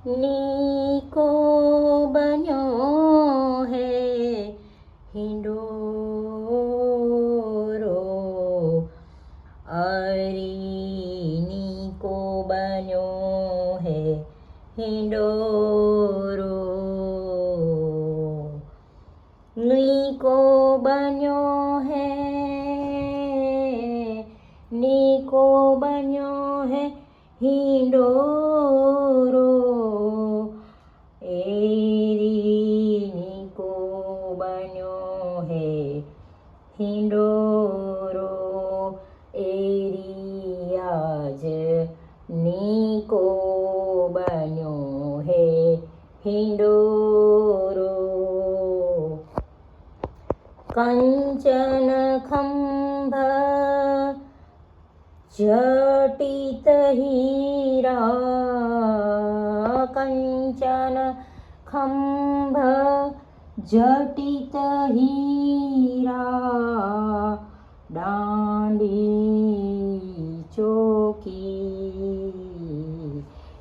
નીકો બન્યો હે હિંડોરો, અરી નીકો બન્યો હે હિંડોરો, નીકો બન્યો હે, નીકો બન્યો હે હિંડોરો, એરી નીકો બન્યો હે હિંડોરો, એરી આજ નીકો બન્યો હે હિંડોરો, કંચન ખંભ જટિત હીરા, કંચન ખંભ જટિત હીરા, દાંડી ચોકી,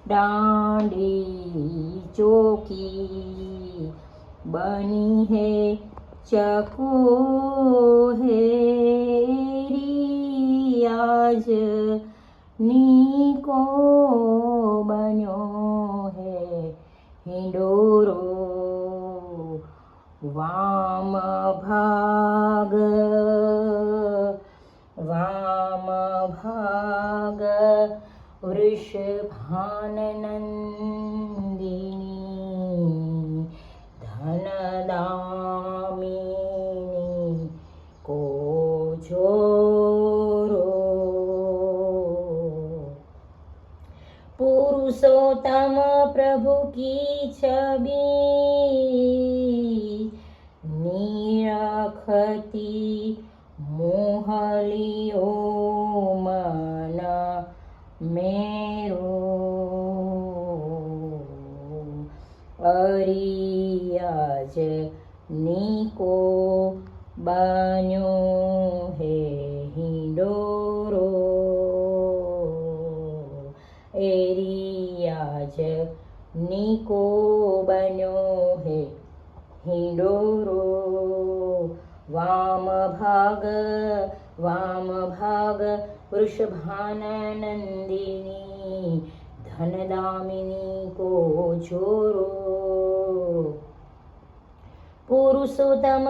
દાંડી ચોકી, બની હે ચકોરી, આજ નીકો બન્યો હે હિંડોરો, વામ ભાગ, વામ ભાગ વૃષભાનંદિની, ધનદામિની કોજોરો, પુરુષોત્તમ પ્રભુ કી છબી, નિરખતી મોહલિયો મન મેરો, અરી આજ નીકો બન્યો હે હિંડોરો, એરી આજ નીકો બન્યો હે હિંડોરો, વામ ભાગ, વામ ભાગ વૃષભાનંદિની, ધનદામિની કોજોરો, પુરુષોત્તમ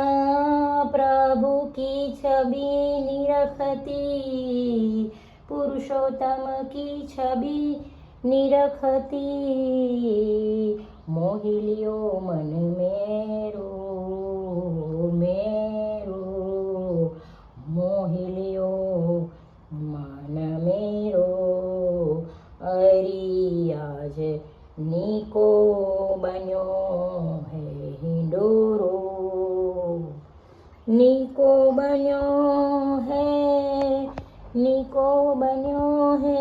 પ્રભુ કી છબી નિરખતી, પુરુષોત્તમ કી છબી નિરખતી, મોહિલિયો મન મેરો, મેરો, મોહિલિયો મન મેરો, અરી આજ નીકો બન્યો હે હિંડોરો, નીકો બન્યો હે, નીકો બન્યો હે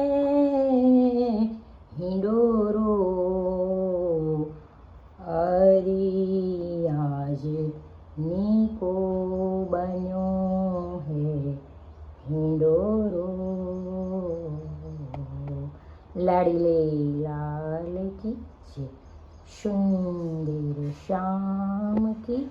હિંડોરો, અરી આજ નીકો બન્યો હે હિંડોરો, લાડીલે લાલ કી જય, સુંદર શ્યામ કી